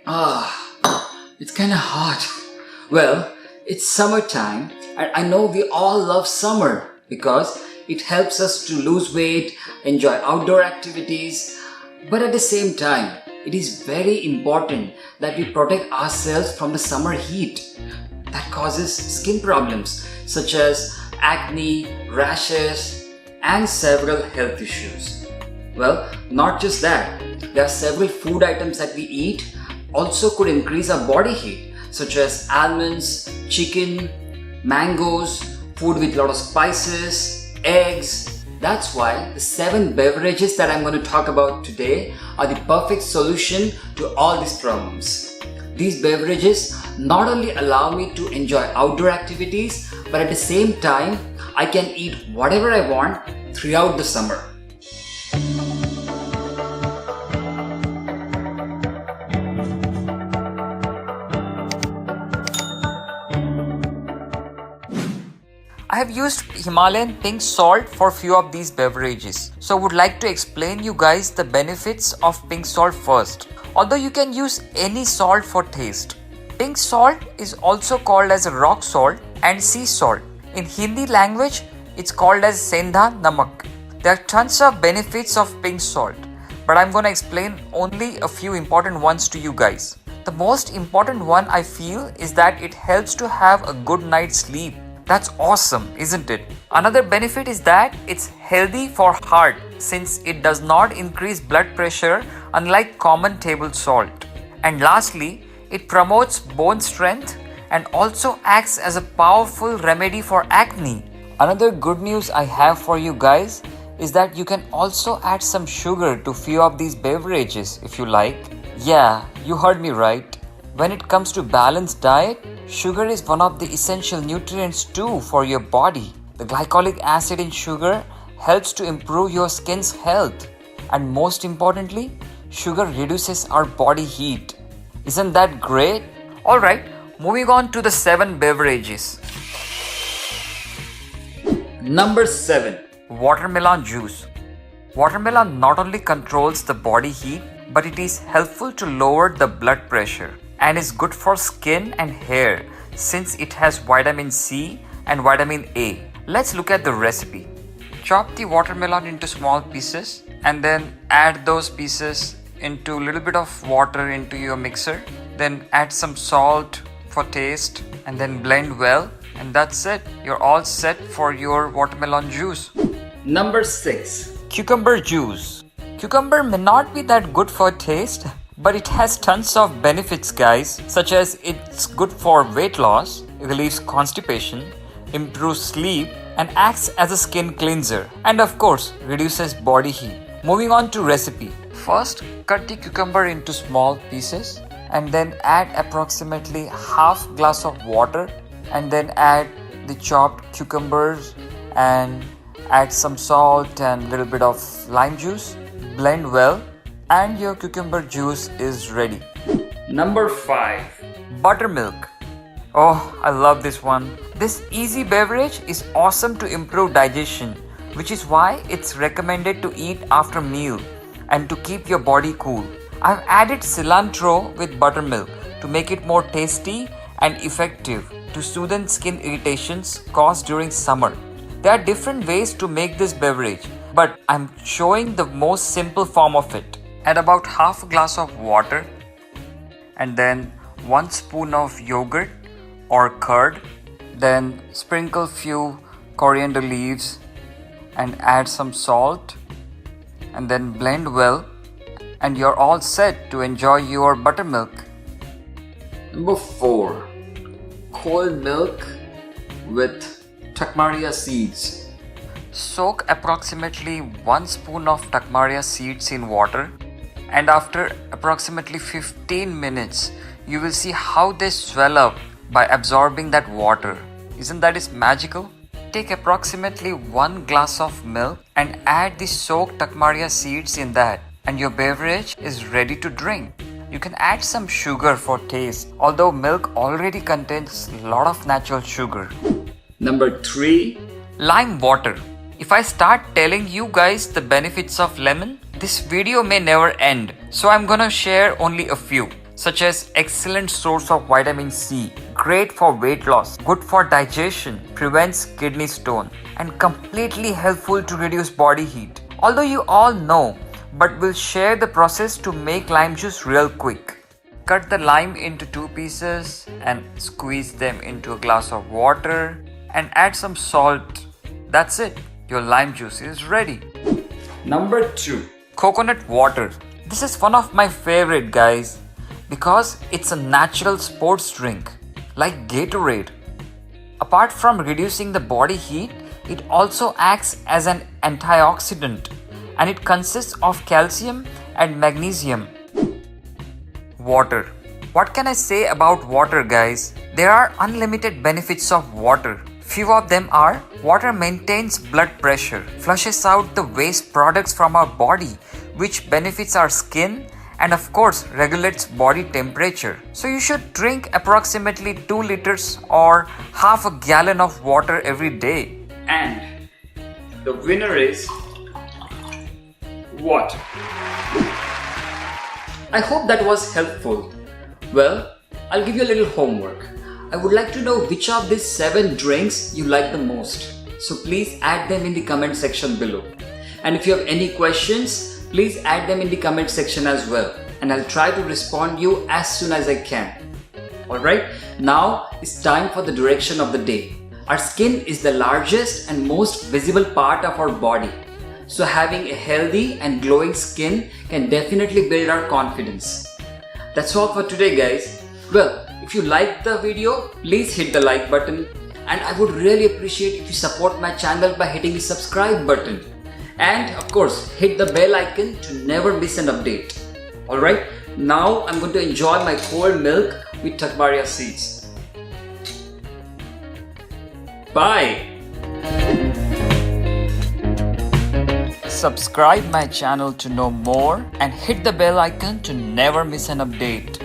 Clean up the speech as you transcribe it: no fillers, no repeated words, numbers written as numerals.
It's kind of hot. Well, it's summertime, and I know we all love summer because it helps us to lose weight, enjoy outdoor activities. But at the same time, it is very important that we protect ourselves from the summer heat that causes skin problems such as acne, rashes, and several health issues. Well, not just that, there are several food items that we eat also could increase our body heat, such as almonds, chicken, mangoes, food with a lot of spices, eggs. That's why the 7 beverages that I'm going to talk about today are the perfect solution to all these problems. These beverages not only allow me to enjoy outdoor activities, but at the same time, I can eat whatever I want throughout the summer. I have used Himalayan pink salt for few of these beverages. So would like to explain you guys the benefits of pink salt first. Although you can use any salt for taste. Pink salt is also called as rock salt and sea salt. In Hindi language, it's called as Sendha Namak. There are tons of benefits of pink salt, but I'm going to explain only a few important ones to you guys. The most important one I feel is that it helps to have a good night's sleep. That's awesome, isn't it? Another benefit is that it's healthy for heart since it does not increase blood pressure unlike common table salt. And lastly, it promotes bone strength and also acts as a powerful remedy for acne. Another good news I have for you guys is that you can also add some sugar to few of these beverages if you like. Yeah, you heard me right. When it comes to balanced diet, sugar is one of the essential nutrients too for your body. The glycolic acid in sugar helps to improve your skin's health. And most importantly, sugar reduces our body heat. Isn't that great? Alright, moving on to the 7 beverages. Number 7. Watermelon juice. Watermelon not only controls the body heat, but it is helpful to lower the blood pressure and is good for skin and hair since it has vitamin C and vitamin A. Let's look at the recipe. Chop the watermelon into small pieces and then add those pieces into a little bit of water into your mixer. Then add some salt for taste and then blend well, and that's it. You're all set for your watermelon juice. Number 6. Cucumber juice. Cucumber may not be that good for taste, but it has tons of benefits guys, such as it's good for weight loss, it relieves constipation, improves sleep and acts as a skin cleanser, and of course reduces body heat. Moving on to recipe. First, cut the cucumber into small pieces and then add approximately half glass of water and then add the chopped cucumbers and add some salt and little bit of lime juice. Blend well and your cucumber juice is ready. Number 5. Buttermilk. Oh, I love this one. This easy beverage is awesome to improve digestion, which is why it's recommended to eat after meal and to keep your body cool. I've added cilantro with buttermilk to make it more tasty and effective to soothe skin irritations caused during summer. There are different ways to make this beverage, but I'm showing the most simple form of it. Add about half a glass of water and then 1 spoon of yogurt or curd. Then sprinkle few coriander leaves and add some salt and then blend well, and you're all set to enjoy your buttermilk. Number 4. Cold milk with Turmeric seeds. Soak approximately 1 spoon of Turmeric seeds in water, and after approximately 15 minutes, you will see how they swell up by absorbing that water. Isn't that magical? Take approximately 1 glass of milk and add the soaked Turmeric seeds in that, and your beverage is ready to drink. You can add some sugar for taste, although milk already contains a lot of natural sugar. Number 3. Lime water. If I start telling you guys the benefits of lemon, this video may never end, so I'm gonna share only a few. such as excellent source of vitamin C, great for weight loss, good for digestion, prevents kidney stone, and completely helpful to reduce body heat. Although you all know, but we'll share the process to make lime juice real quick. Cut the lime into 2 pieces and squeeze them into a glass of water and add some salt. That's it. Your lime juice is ready. Number 2. Coconut water. This is one of my favorite, guys, because it's a natural sports drink like Gatorade. Apart from reducing the body heat, it also acts as an antioxidant and it consists of calcium and magnesium. Water. What can I say about water, guys? There are unlimited benefits of water. Few of them are: water maintains blood pressure, flushes out the waste products from our body, which benefits our skin, and of course regulates body temperature. So you should drink approximately 2 liters or half a gallon of water every day. And the winner is water. I hope that was helpful. Well, I'll give you a little homework. I would like to know which of these 7 drinks you like the most. So please add them in the comment section below. And if you have any questions, please add them in the comment section as well. And I'll try to respond you as soon as I can. Alright, now it's time for the direction of the day. Our skin is the largest and most visible part of our body. So having a healthy and glowing skin can definitely build our confidence. That's all for today, guys. Well, if you liked the video, please hit the like button, and I would really appreciate if you support my channel by hitting the subscribe button, and of course hit the bell icon to never miss an update. Alright, now I'm going to enjoy my cold milk with takbaria seeds. Bye! Subscribe my channel to know more and hit the bell icon to never miss an update.